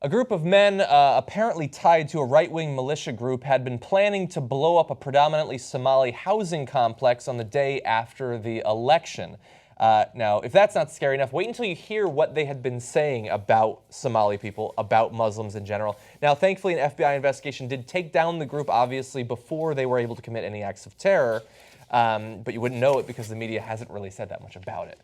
A group of men apparently tied to a right-wing militia group had been planning to blow up a predominantly Somali housing complex on the day after the election. Now, if that's not scary enough, wait until you hear what they had been saying about Somali people, about Muslims in general. Now, thankfully, an FBI investigation did take down the group, obviously, before they were able to commit any acts of terror. But you wouldn't know it because the media hasn't really said that much about it.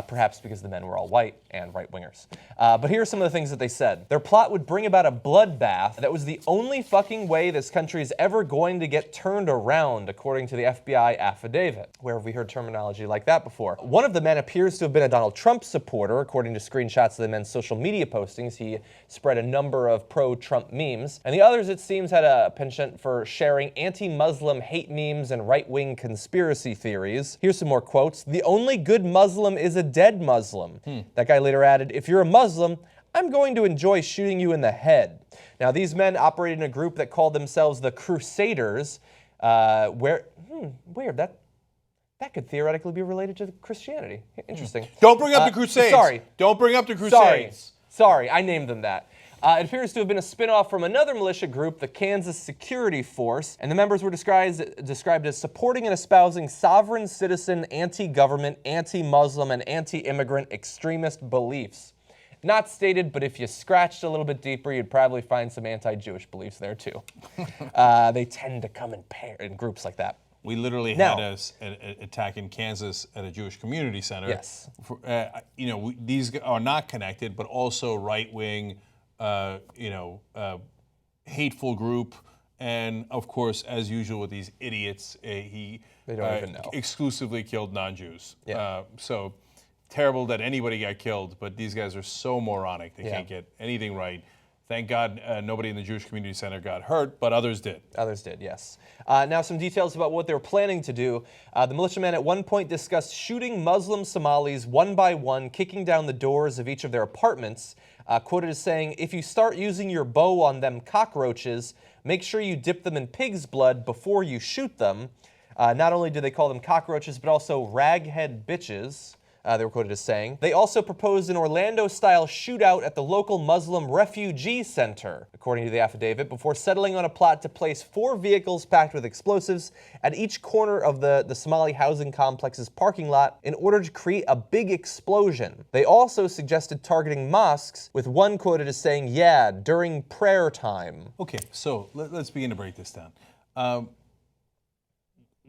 Perhaps because the men were all white and right-wingers. But here are some of the things that they said. Their plot would bring about a bloodbath that was the only fucking way this country is ever going to get turned around, according to the FBI affidavit. Where have we heard terminology like that before? One of the men appears to have been a Donald Trump supporter, according to screenshots of the men's social media postings. He spread a number of pro-Trump memes. And the others, it seems, had a penchant for sharing anti-Muslim hate memes and right-wing conspiracy theories. Here's some more quotes. "The only good Muslim is a dead Muslim." That guy later added, "If you're a Muslim, I'm going to enjoy shooting you in the head." Now, these men operated in a group that called themselves the Crusaders, weird, that could theoretically be related to Christianity. Interesting. Don't bring up the Crusades. Sorry. Don't bring up the Crusades. Sorry, I named them that. It appears to have been a spin-off from another militia group, the Kansas Security Force, and the members were described as supporting and espousing sovereign citizen, anti-government, anti-Muslim, and anti-immigrant extremist beliefs. Not stated, but if you scratched a little bit deeper, you'd probably find some anti-Jewish beliefs there too. They tend to come in groups like that. We literally had an attack in Kansas at a Jewish community center. Yes. These are not connected, but also right-wing, hateful group. And of course, as usual with these idiots, they don't even know. Exclusively killed non-Jews. Yeah. So terrible that anybody got killed, but these guys are so moronic. They can't get anything right. Thank God nobody in the Jewish Community Center got hurt, but others did. Others did, yes. Now some details about what they were planning to do. The militiamen at one point discussed shooting Muslim Somalis one by one, kicking down the doors of each of their apartments, quoted as saying, "If you start using your bow on them cockroaches, make sure you dip them in pig's blood before you shoot them." Not only did they call them cockroaches, but also raghead bitches. They were quoted as saying. They also proposed an Orlando-style shootout at the local Muslim refugee center, according to the affidavit, before settling on a plot to place 4 vehicles packed with explosives at each corner of the Somali housing complex's parking lot in order to create a big explosion. They also suggested targeting mosques, with one quoted as saying, "Yeah, during prayer time." Okay, so let's begin to break this down.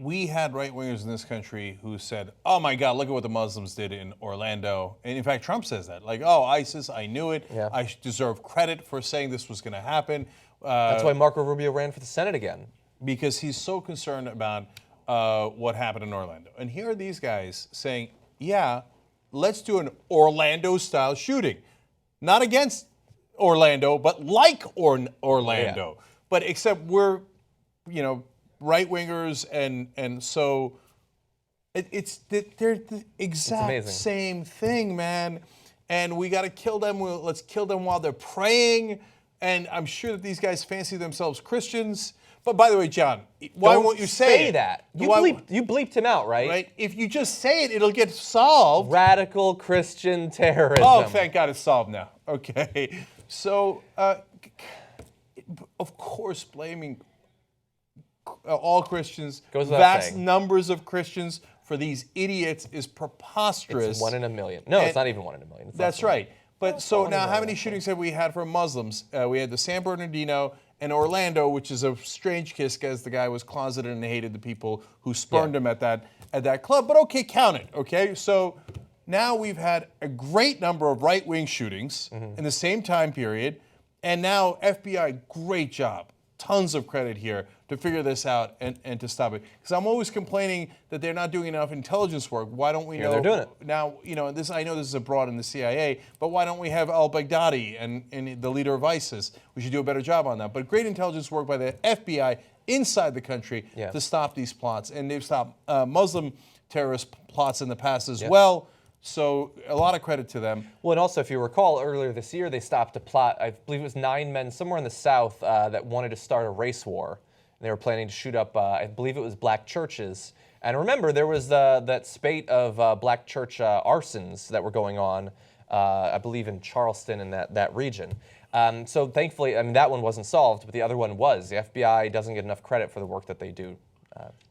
We had right-wingers in this country who said, "Oh my God, look at what the Muslims did in Orlando." And in fact, Trump says that. Like, "Oh, ISIS, I knew it. Yeah. I deserve credit for saying this was going to happen." That's why Marco Rubio ran for the Senate again. Because he's so concerned about what happened in Orlando. And here are these guys saying, "Yeah, let's do an Orlando-style shooting. Not against Orlando, but like Orlando. Yeah. But except we're, right-wingers, and so they're the exact same thing, man. And we got to kill them. Let's kill them while they're praying. And I'm sure that these guys fancy themselves Christians. But by the way, John, why won't you say that? You bleeped him out, right? Right. If you just say it, it'll get solved. Radical Christian terrorism. Oh, thank God it's solved now. Okay. So, of course, blaming all Christians, vast numbers of Christians, for these idiots is preposterous. It's 1 in a million. No, it's not even 1 in a million. That's right. But so now, how many shootings have we had from Muslims? We had the San Bernardino and Orlando, which is a strange kiss because the guy was closeted and hated the people who spurned him at that club. But okay, count it. Okay, so now we've had a great number of right-wing shootings in the same time period, and now FBI, great job. Tons of credit here to figure this out and to stop it. Because I'm always complaining that they're not doing enough intelligence work. Why don't we know? They're doing it. Now, I know this is abroad in the CIA, but why don't we have al-Baghdadi and the leader of ISIS? We should do a better job on that. But great intelligence work by the FBI inside the country to stop these plots. And they've stopped Muslim terrorist plots in the past as well. So a lot of credit to them. Well, and also, if you recall, earlier this year, they stopped a plot, I believe it was 9 men somewhere in the South that wanted to start a race war. And they were planning to shoot up, I believe it was black churches. And remember, there was that spate of black church arsons that were going on, I believe in Charleston and that region. So thankfully, I mean, that one wasn't solved, but the other one was. The FBI doesn't get enough credit for the work that they do.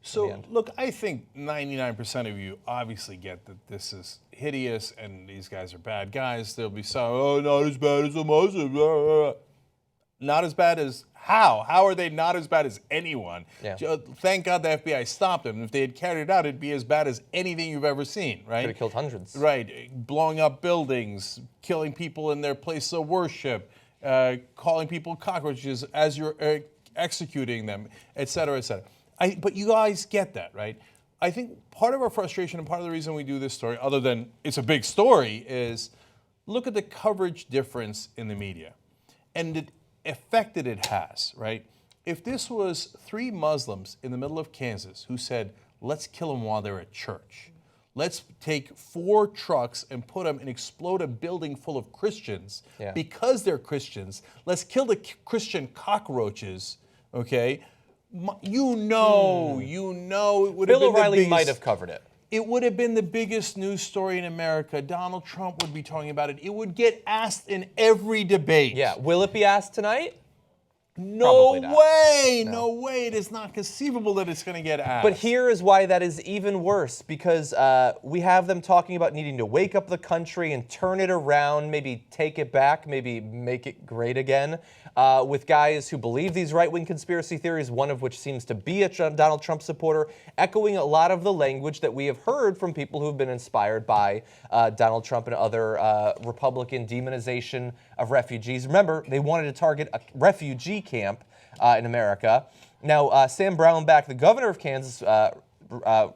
So, look, I think 99% of you obviously get that this is hideous and these guys are bad guys. There'll be some, oh, not as bad as a Muslim. Not as bad as how? How are they not as bad as anyone? Yeah. Thank God the FBI stopped them. If they had carried it out, it'd be as bad as anything you've ever seen, right? Could have killed hundreds. Right. Blowing up buildings, killing people in their place of worship, calling people cockroaches as you're executing them, et cetera, et cetera. But you guys get that, right? I think part of our frustration and part of the reason we do this story, other than it's a big story, is look at the coverage difference in the media and the effect that it has, right? If this was 3 Muslims in the middle of Kansas who said, let's kill them while they're at church. Let's take 4 trucks and put them and explode a building full of Christians because they're Christians. Let's kill the Christian cockroaches, okay? You know, it would have been Bill O'Reilly the biggest, might have covered it. It would have been the biggest news story in America. Donald Trump would be talking about it. It would get asked in every debate. Yeah. Will it be asked tonight? No Probably not. way. No way. It is not conceivable that it's going to get asked. But here is why that is even worse, because we have them talking about needing to wake up the country and turn it around, maybe take it back, maybe make it great again, with guys who believe these right-wing conspiracy theories, one of which seems to be a Donald Trump supporter, echoing a lot of the language that we have heard from people who have been inspired by Donald Trump and other Republican demonization of refugees. Remember, they wanted to target a refugee camp in America. Now, Sam Brownback, the governor of Kansas,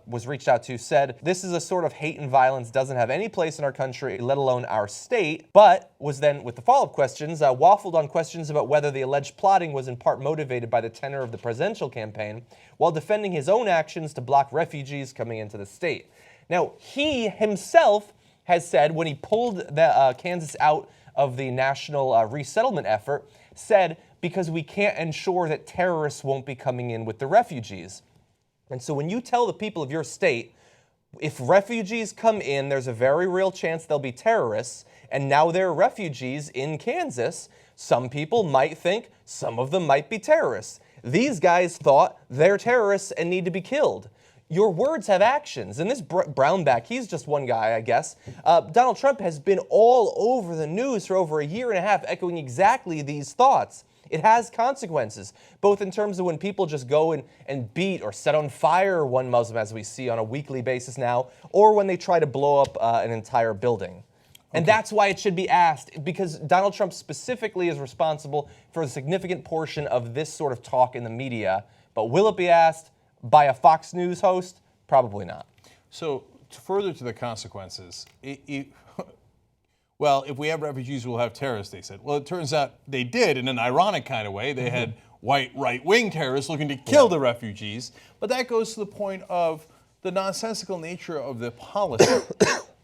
was reached out to, said, this is a sort of hate and violence, doesn't have any place in our country, let alone our state, but was then, with the follow-up questions, waffled on questions about whether the alleged plotting was in part motivated by the tenor of the presidential campaign, while defending his own actions to block refugees coming into the state. Now, he himself has said, when he pulled the, Kansas out of the national resettlement effort, said, because we can't ensure that terrorists won't be coming in with the refugees. And so when you tell the people of your state, if refugees come in, there's a very real chance they'll be terrorists, and now they're refugees in Kansas, some people might think some of them might be terrorists. These guys thought they're terrorists and need to be killed. Your words have actions. And this Brownback, he's just one guy, I guess. Donald Trump has been all over the news for over a year and a half, echoing exactly these thoughts. It has consequences, both in terms of when people just go and beat or set on fire one Muslim, as we see on a weekly basis now, or when they try to blow up an entire building. And that's why it should be asked, because Donald Trump specifically is responsible for a significant portion of this sort of talk in the media. But will it be asked by a Fox News host? Probably not. So, further to the consequences, well, if we have refugees, we'll have terrorists, they said. Well, it turns out they did in an ironic kind of way. They had white right-wing terrorists looking to kill the refugees. But that goes to the point of the nonsensical nature of the policy.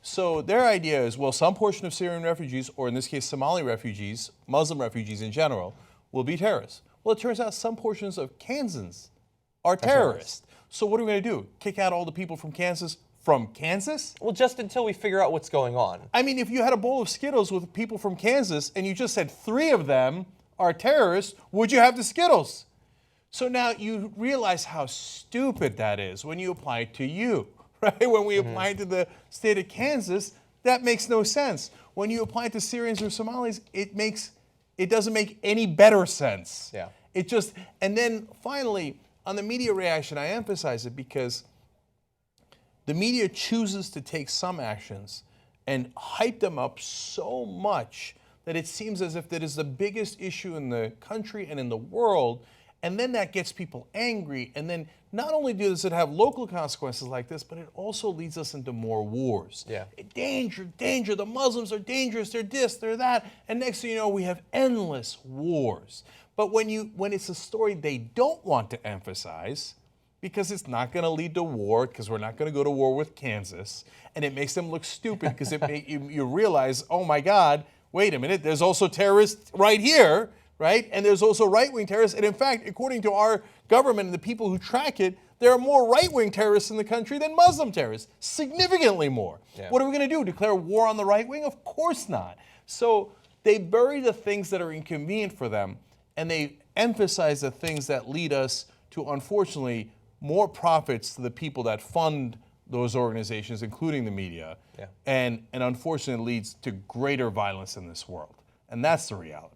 So their idea is, well, some portion of Syrian refugees, or in this case, Somali refugees, Muslim refugees in general, will be terrorists. Well, it turns out some portions of Kansans are terrorists. So what are we going to do? Kick out all the people from Kansas? Well, just until we figure out what's going on. I mean, if you had a bowl of Skittles with people from Kansas and you just said 3 of them are terrorists, would you have the Skittles? So now you realize how stupid that is when you apply it to you, right? When we apply it to the state of Kansas, that makes no sense. When you apply it to Syrians or Somalis, it doesn't make any better sense. Yeah. And then finally, on the media reaction, I emphasize it because the media chooses to take some actions and hype them up so much that it seems as if that is the biggest issue in the country and in the world, and then that gets people angry, and then not only does it have local consequences like this, but it also leads us into more wars. Yeah. Danger, danger, the Muslims are dangerous, they're this, they're that, and next thing you know, we have endless wars. But when it's a story they don't want to emphasize, because it's not going to lead to war, because we're not going to go to war with Kansas, and it makes them look stupid because you realize, oh my God, wait a minute, there's also terrorists right here, right? And there's also right-wing terrorists, and in fact, according to our government and the people who track it, there are more right-wing terrorists in the country than Muslim terrorists, significantly more. Yeah. What are we going to do, declare war on the right wing? Of course not. So They bury the things that are inconvenient for them, and they emphasize the things that lead us to, unfortunately, more profits to the people that fund those organizations, including the media, and unfortunately leads to greater violence in this world. And that's the reality.